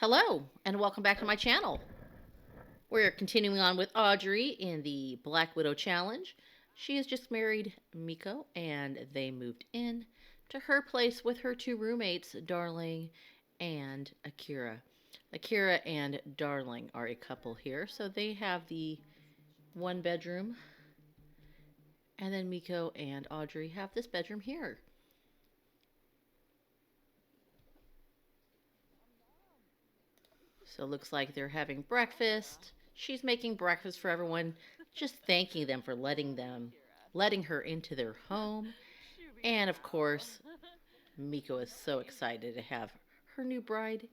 Hello, and welcome back to my channel. We're continuing on with Audrey in the Black Widow Challenge. She has just married Miko, and they moved in to her place with her two roommates, Darling and Akira. Akira and Darling are a couple here, so they have the one bedroom, and then Miko and Audrey have this bedroom here. So it looks like they're having breakfast. She's making breakfast for everyone, just thanking them for letting her into their home. And of course, Miko is so excited to have her new bride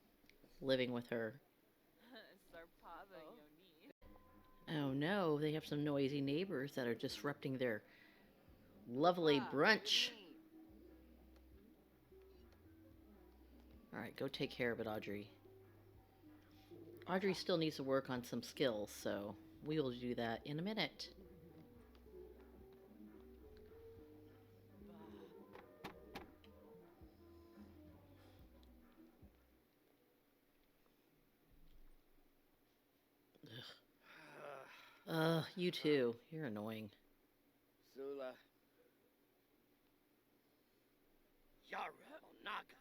living with her. Oh no, they have some noisy neighbors that are disrupting their lovely brunch. All right, go take care of it, Audrey. Audrey still needs to work on some skills, so we will do that in a minute. Ugh, you too. You're annoying. Zula. Yara, Onaga,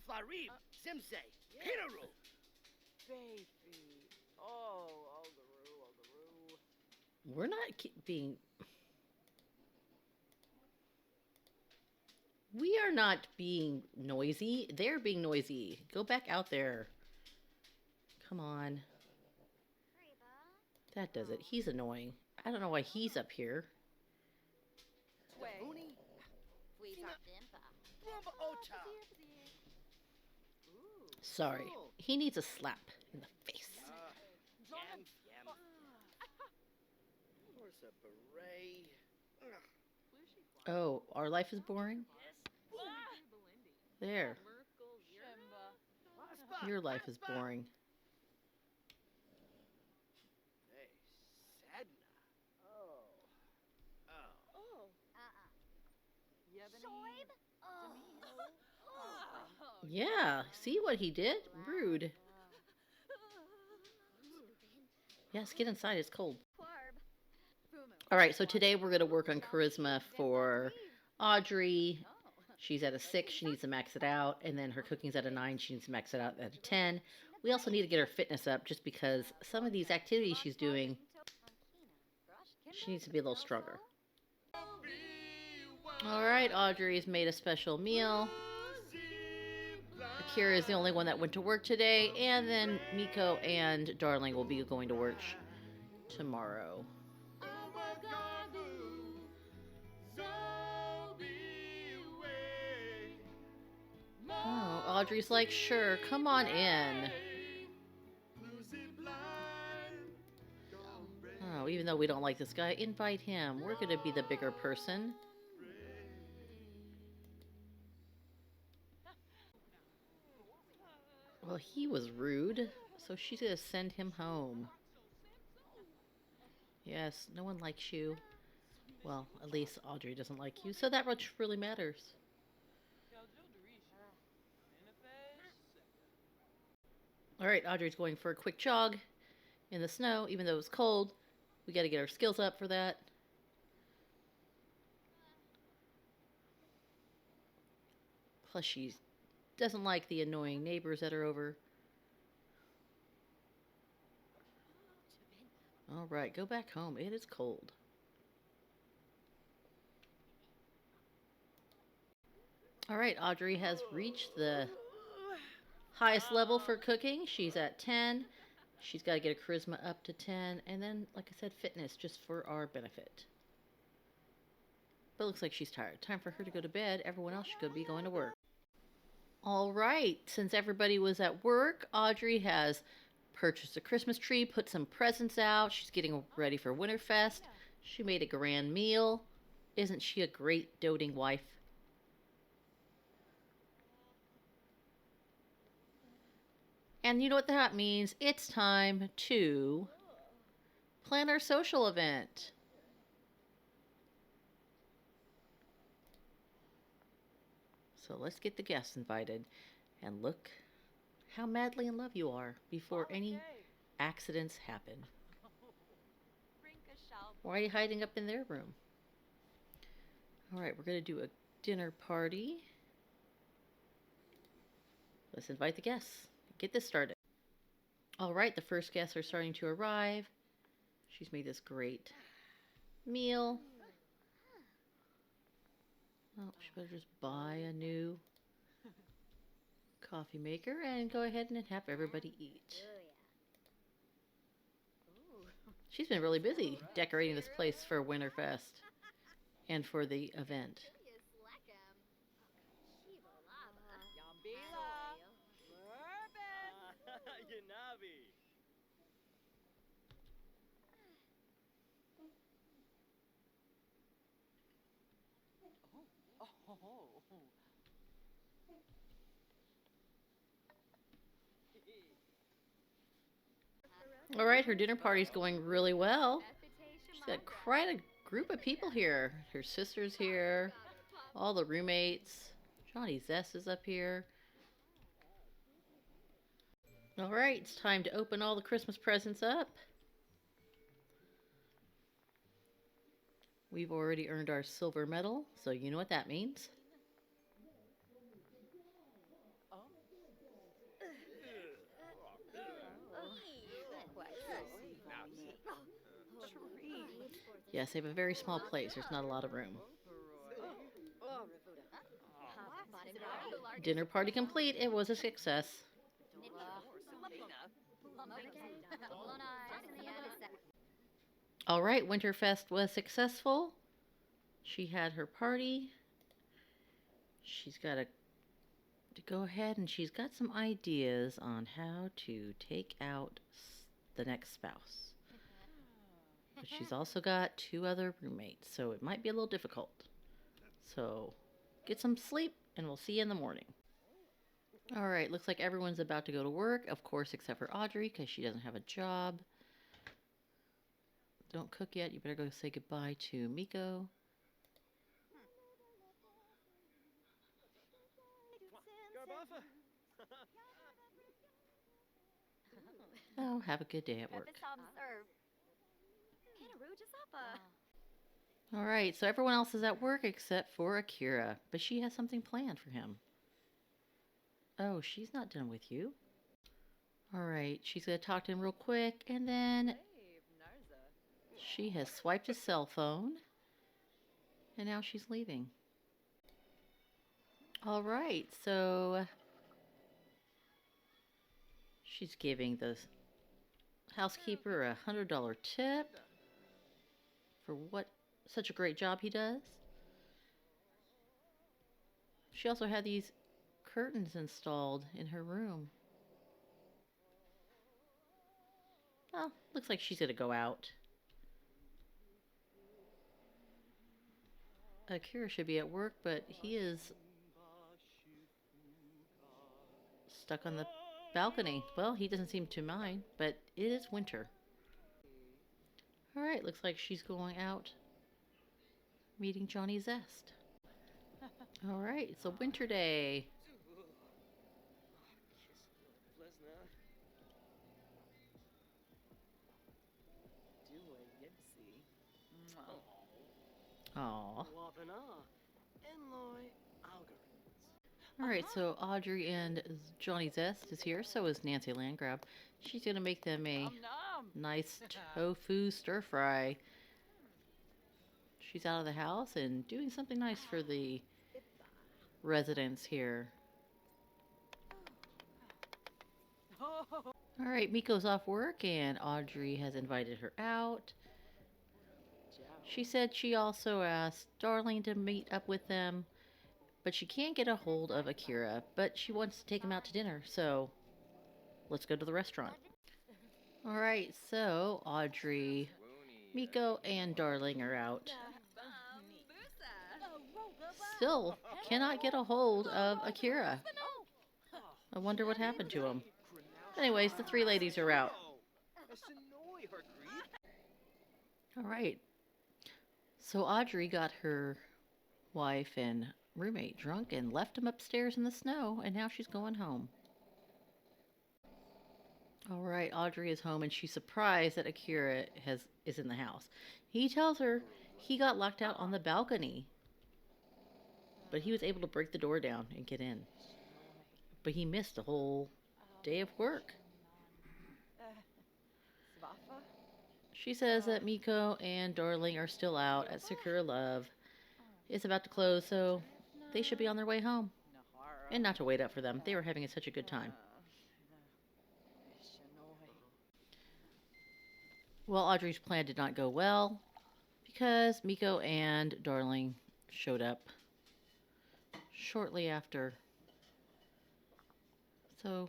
Farib, Simse, Hinaru. Baby. Oh, Algaroo. We're not being... We are not being noisy. They're being noisy. Go back out there. Come on. That does it. He's annoying. I don't know why he's up here. Sorry. He needs a slap in the face. Oh, our life is boring? There. Your life is boring. Yeah, see what he did? Rude. Yes, get inside. It's cold. Alright, so today we're going to work on charisma for Audrey. She's at a 6. She needs to max it out. And then her cooking's at a 9. She needs to max it out at a 10. We also need to get her fitness up just because some of these activities she's doing, she needs to be a little stronger. Alright, Audrey's made a special meal. Akira is the only one that went to work today. And then Miko and Darling will be going to work tomorrow. Oh, Audrey's like, sure, come on in. Oh, even though we don't like this guy, invite him. We're going to be the bigger person. Well, he was rude, so she's going to send him home. Yes, no one likes you. Well, at least Audrey doesn't like you, so that much really matters. Alright, Audrey's going for a quick jog in the snow, even though it's cold. We got to get our skills up for that. Plus, she doesn't like the annoying neighbors that are over. Alright, go back home. It is cold. Alright, Audrey has reached the highest level for cooking. She's at 10. She's got to get her charisma up to 10. And then, like I said, fitness, just for our benefit. But it looks like she's tired. Time for her to go to bed. Everyone else should be going to work. Alright, since everybody was at work, Audrey has purchased a Christmas tree, put some presents out. She's getting ready for Winterfest. She made a grand meal. Isn't she a great doting wife? And you know what that means? It's time to plan our social event. So let's get the guests invited. And look how madly in love you are before any Okay. accidents happen. Rinka shall. Why are you hiding up in their room? All right, we're going to do a dinner party. Let's invite the guests. Get this started. All right, the first guests are starting to arrive. She's made this great meal. Oh, she better just buy a new coffee maker and go ahead and have everybody eat. She's been really busy decorating this place for Winterfest and for the event. Yambila. Merben. Yanabi. Oh. All right, her dinner party's going really well. She's got quite a group of people here. Her sister's here, all the roommates. Johnny Zest is up here. All right, it's time to open all the Christmas presents up. We've already earned our silver medal, so you know what that means. Yes, they have a very small place. There's not a lot of room. Dinner party complete. It was a success. All right, Winterfest was successful. She had her party. She's got to go ahead and she's got some ideas on how to take out the next spouse. But she's also got 2 other roommates, so it might be a little difficult. So get some sleep and we'll see you in the morning. All right, looks like everyone's about to go to work, of course, except for Audrey because she doesn't have a job. Don't cook yet. You better go say goodbye to Miko. Oh, have a good day at work. All right, so everyone else is at work except for Akira, but she has something planned for him. Oh, she's not done with you. All right, she's going to talk to him real quick, and then she has swiped his cell phone, and now she's leaving. All right, so she's giving the housekeeper $100 tip for what such a great job he does. She also had these curtains installed in her room. Well, looks like she's going to go out. Akira should be at work, but he is stuck on the balcony. Well, he doesn't seem to mind, but it is winter. All right, looks like she's going out meeting Johnny Zest. All right, it's a winter day. Aww. All right, so Audrey and Johnny Zest is here. So is Nancy Landgrab. She's going to make them a nice tofu stir fry. She's out of the house and doing something nice for the residents here. All right, Miko's off work and Audrey has invited her out. She said she also asked Darling to meet up with them, but she can't get a hold of Akira, but she wants to take him out to dinner, so let's go to the restaurant. All right, so Audrey, Miko, and Darling are out. Still cannot get a hold of Akira. I wonder what happened to him. Anyways, the 3 ladies are out. All right. So Audrey got her wife and roommate drunk and left them upstairs in the snow, and now she's going home. All right, Audrey is home and she's surprised that Akira is in the house. He tells her he got locked out on the balcony, but he was able to break the door down and get in. But he missed a whole day of work. Svafa? She says that Miko and Darling are still out at Secure Love. It's about to close, so they should be on their way home. And not to wait up for them. They were having such a good time. Well, Audrey's plan did not go well because Miko and Darling showed up shortly after. So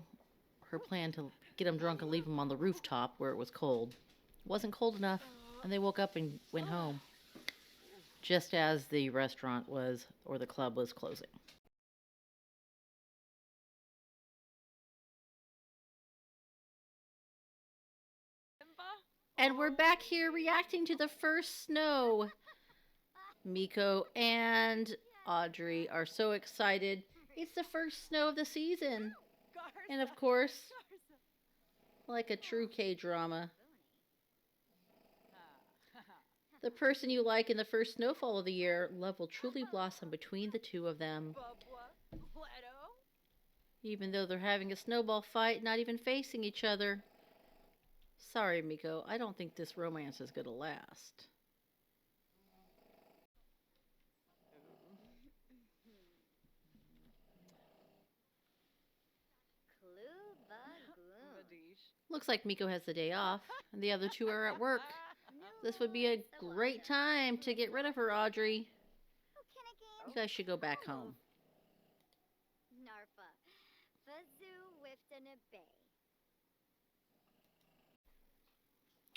her plan to get them drunk and leave them on the rooftop where it was cold wasn't cold enough, and they woke up and went home just as the restaurant was, or the club was closing. And we're back here reacting to the first snow. Miko and Audrey are so excited. It's the first snow of the season. And of course, like a true K-drama, the person you like in the first snowfall of the year, love will truly blossom between the two of them. Even though they're having a snowball fight, not even facing each other. Sorry, Miko, I don't think this romance is gonna last. Looks like Miko has the day off, and the other two are at work. This would be a great time to get rid of her, Audrey. You guys should go back home.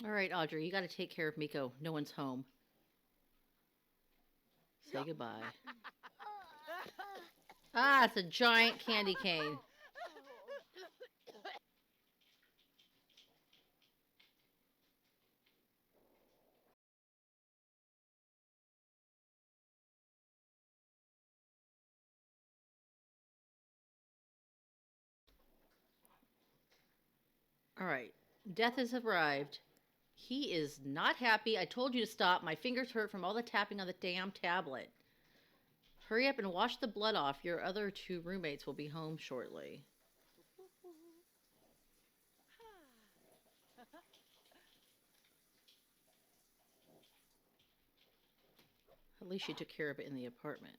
All right, Audrey, you gotta take care of Miko. No one's home. Say goodbye. Ah, it's a giant candy cane. All right, Death has arrived. He is not happy. I told you to stop. My fingers hurt from all the tapping on the damn tablet. Hurry up and wash the blood off. Your other two roommates will be home shortly. At least she took care of it in the apartment.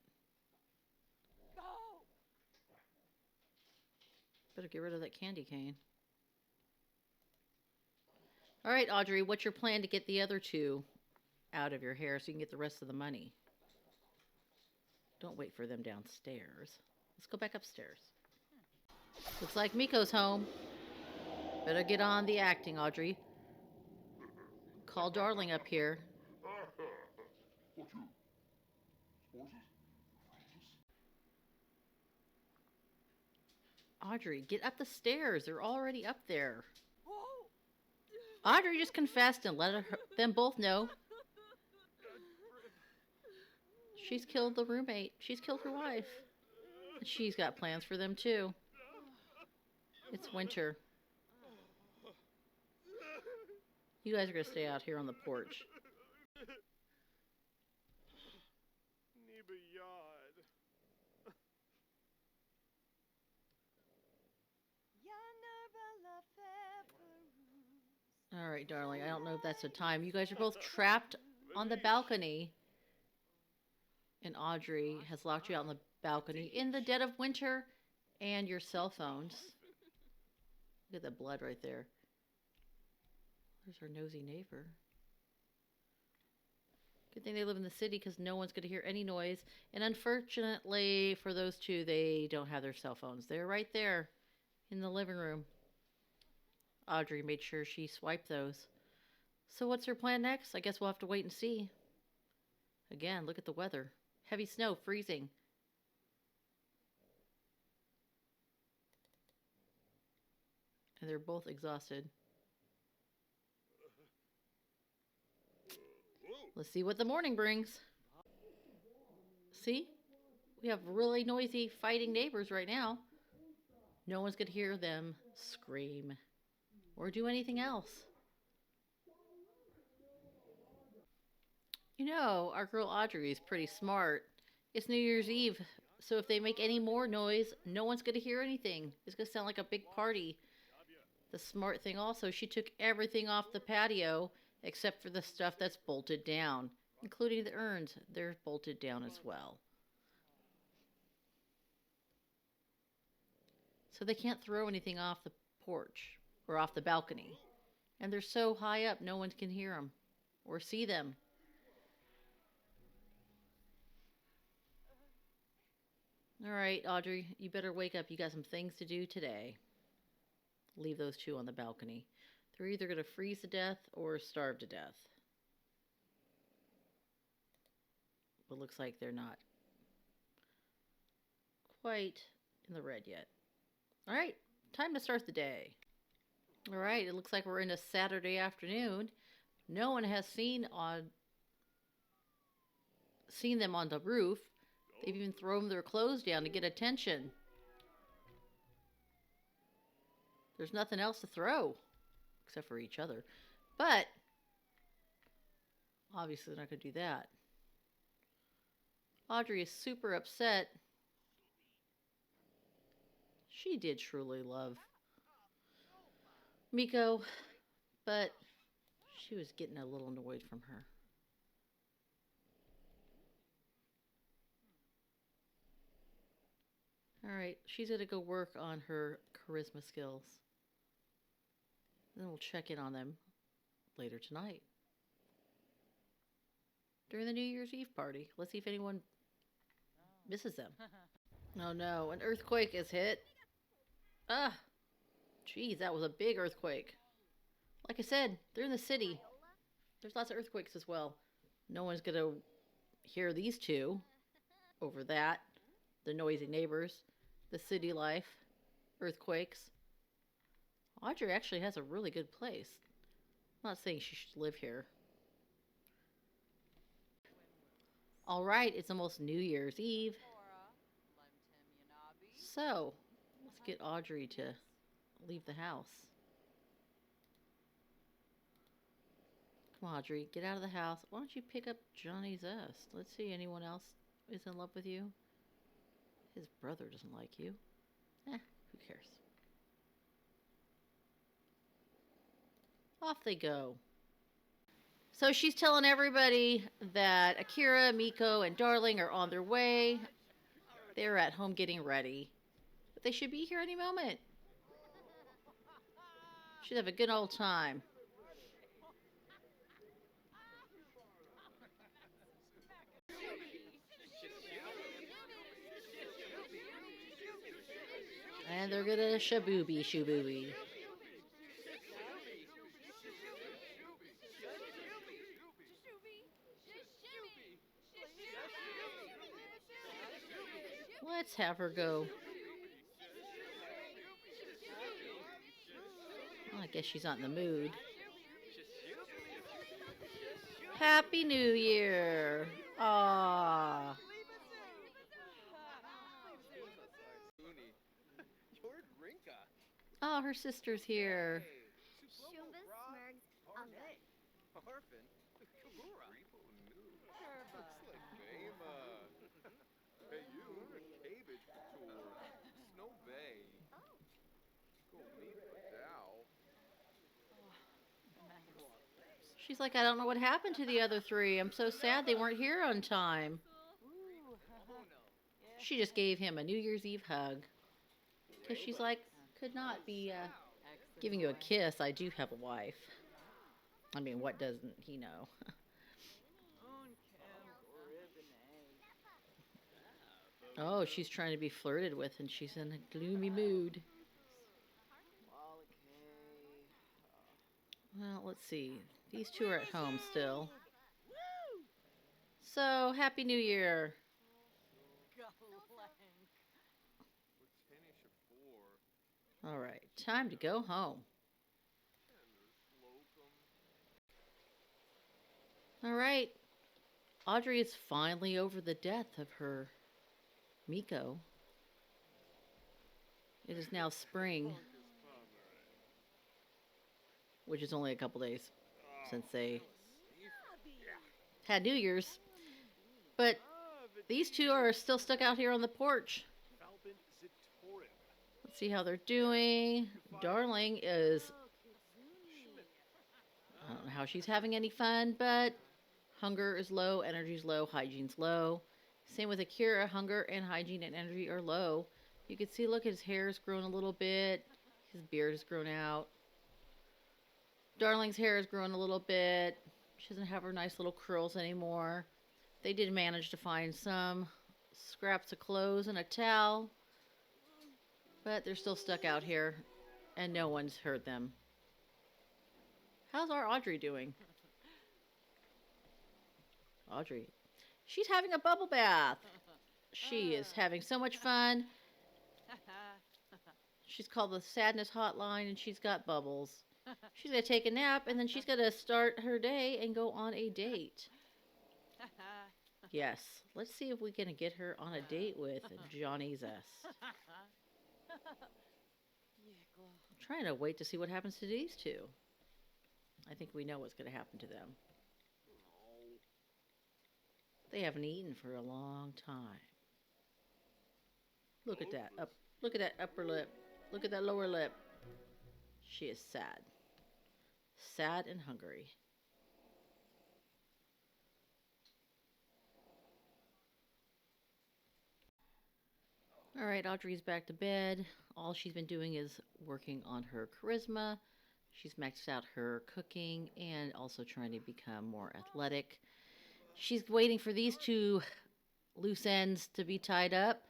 Better get rid of that candy cane. All right, Audrey, what's your plan to get the other two out of your hair so you can get the rest of the money? Don't wait for them downstairs. Let's go back upstairs. Looks like Miko's home. Better get on the acting, Audrey. Call Darling up here. Audrey, get up the stairs. They're already up there. Audrey just confessed and let them both know. She's killed the roommate. She's killed her wife. And she's got plans for them too. It's winter. You guys are going to stay out here on the porch. All right, darling. I don't know if that's the time. You guys are both trapped on the balcony. And Audrey has locked you out on the balcony in the dead of winter and your cell phones. Look at the blood right there. There's our nosy neighbor. Good thing they live in the city because no one's going to hear any noise. And unfortunately for those two, they don't have their cell phones. They're right there in the living room. Audrey made sure she swiped those. So what's her plan next? I guess we'll have to wait and see. Again, look at the weather. Heavy snow, freezing. And they're both exhausted. Let's see what the morning brings. See? We have really noisy fighting neighbors right now. No one's going to hear them scream or do anything else. You know, our girl Audrey is pretty smart. It's New Year's Eve, so if they make any more noise, no one's going to hear anything. It's going to sound like a big party. The smart thing also, she took everything off the patio except for the stuff that's bolted down, including the urns. They're bolted down as well. So they can't throw anything off the porch or off the balcony. And they're so high up, no one can hear them or see them. All right, Audrey, you better wake up. You got some things to do today. Leave those two on the balcony. They're either going to freeze to death or starve to death. But looks like they're not quite in the red yet. All right, time to start the day. All right, it looks like we're in a Saturday afternoon. No one has seen them on the roof. They've even thrown their clothes down to get attention. There's nothing else to throw, except for each other. But, obviously they're not going to do that. Audrey is super upset. She did truly love Miko, but she was getting a little annoyed from her. Alright, she's going to go work on her charisma skills. Then we'll check in on them later tonight. During the New Year's Eve party. Let's see if anyone misses them. Oh no, an earthquake is hit. Ah, geez, that was a big earthquake. Like I said, they're in the city. There's lots of earthquakes as well. No one's going to hear these two over that. The noisy neighbors, the city life, earthquakes. Audrey actually has a really good place. I'm not saying she should live here. All right, it's almost New Year's Eve. So, let's get Audrey to leave the house. Come on, Audrey, get out of the house. Why don't you pick up Johnny Zest? Let's see, anyone else is in love with you? His brother doesn't like you. Who cares? Off they go. So she's telling everybody that Akira, Miko, and Darling are on their way. They're at home getting ready. But they should be here any moment. Should have a good old time. And they're gonna shabooby shubooby. Let's have her go. Well, I guess she's not in the mood. Happy New Year! Aww. Oh, her sister's here. She's like, I don't know what happened to the other three. I'm so sad they weren't here on time. She just gave him a New Year's Eve hug. Because she's like, could not be giving you a kiss. I do have a wife. I mean, what doesn't he know? Oh, she's trying to be flirted with and she's in a gloomy mood. Well, let's see. These two are at home still. So, Happy New Year. Alright, time to go home. Alright. Audrey is finally over the death of her Miko. It is now spring. which is only a couple days since they had New Year's. But these two are still stuck out here on the porch. Let's see how they're doing. Darling is, I don't know how she's having any fun, but hunger is low, energy's low, hygiene's low. Same with Akira. Hunger and hygiene and energy are low. You can see, look, his hair's grown a little bit. His beard has grown out. Darling's hair has grown a little bit. She doesn't have her nice little curls anymore. They did manage to find some scraps of clothes and a towel, but they're still stuck out here, and no one's heard them. How's our Audrey doing? Audrey. She's having a bubble bath. She is having so much fun. She's called the Sadness Hotline, and she's got bubbles. She's going to take a nap, and then she's going to start her day and go on a date. Yes. Let's see if we can get her on a date with Johnny Zest. I'm trying to wait to see what happens to these two. I think we know what's going to happen to them. They haven't eaten for a long time. Look at that. Look at that upper lip. Look at that lower lip. She is sad. Sad and hungry. All right, Audrey's back to bed. All she's been doing is working on her charisma. She's maxed out her cooking and also trying to become more athletic. She's waiting for these two loose ends to be tied up.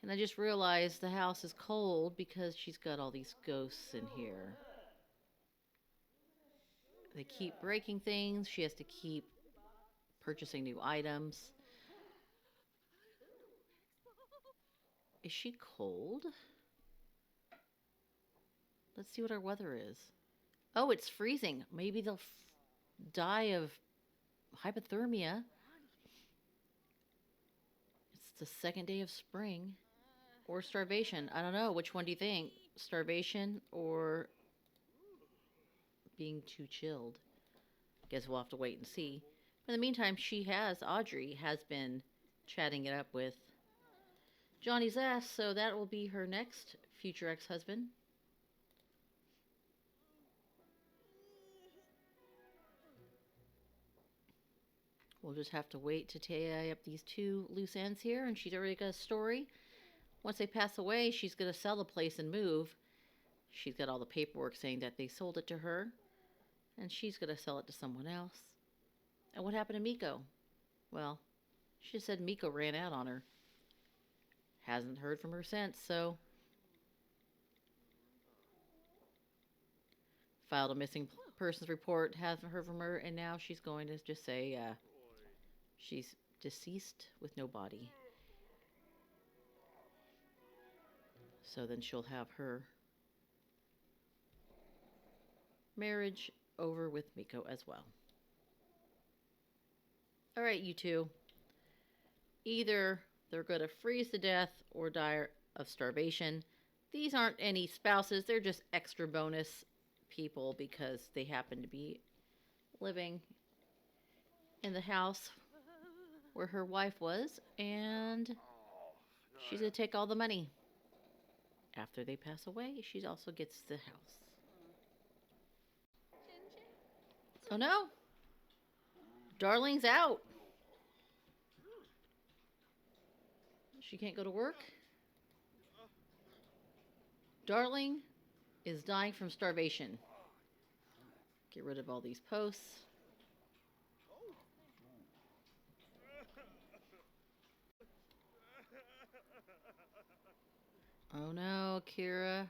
And I just realized the house is cold because she's got all these ghosts in here. They keep breaking things. She has to keep purchasing new items. Is she cold? Let's see what our weather is. Oh, it's freezing. Maybe they'll die of hypothermia. It's the second day of spring. Or starvation. I don't know. Which one do you think? Starvation or being too chilled? Guess we'll have to wait and see. But in the meantime, Audrey has been chatting it up with Johnny's ass, so that will be her next future ex-husband. We'll just have to wait to tie up these two loose ends here, and she's already got a story. Once they pass away, she's going to sell the place and move. She's got all the paperwork saying that they sold it to her, and she's going to sell it to someone else. And what happened to Miko? Well, she just said Miko ran out on her. Hasn't heard from her since, so filed a missing persons report, hasn't heard from her, and now she's going to just say she's deceased with no body. So then she'll have her marriage over with Miko as well. All right, you two. Either they're going to freeze to death or die of starvation. These aren't any spouses. They're just extra bonus people because they happen to be living in the house where her wife was, and she's going to take all the money. After they pass away, she also gets the house. Oh no! Darling's out. She can't go to work. Darling is dying from starvation. Get rid of all these posts. Oh no, Kira.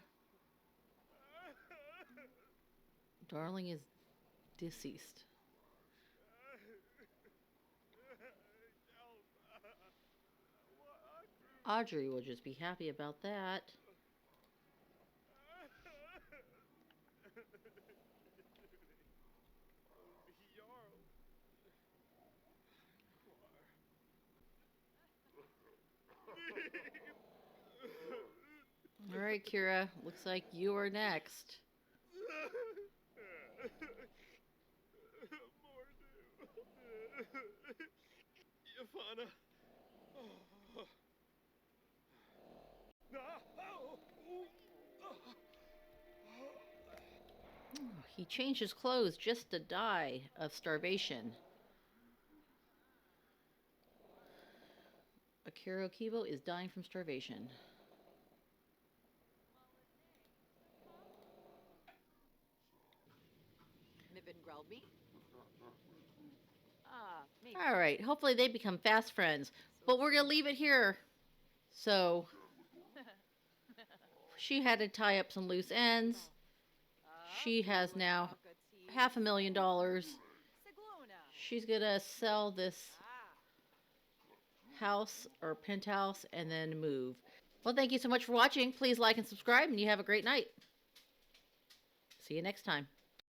Darling is deceased. Audrey will just be happy about that. All right, Kira. Looks like you are next. Yafana. He changed his clothes just to die of starvation. Akira Kibo is dying from starvation. Mibin Grelby. Ah, maybe. All right, hopefully they become fast friends. But we're going to leave it here. So she had to tie up some loose ends. She has now $500,000. She's going to sell this house or penthouse and then move. Well, thank you so much for watching. Please like and subscribe, and you have a great night. See you next time.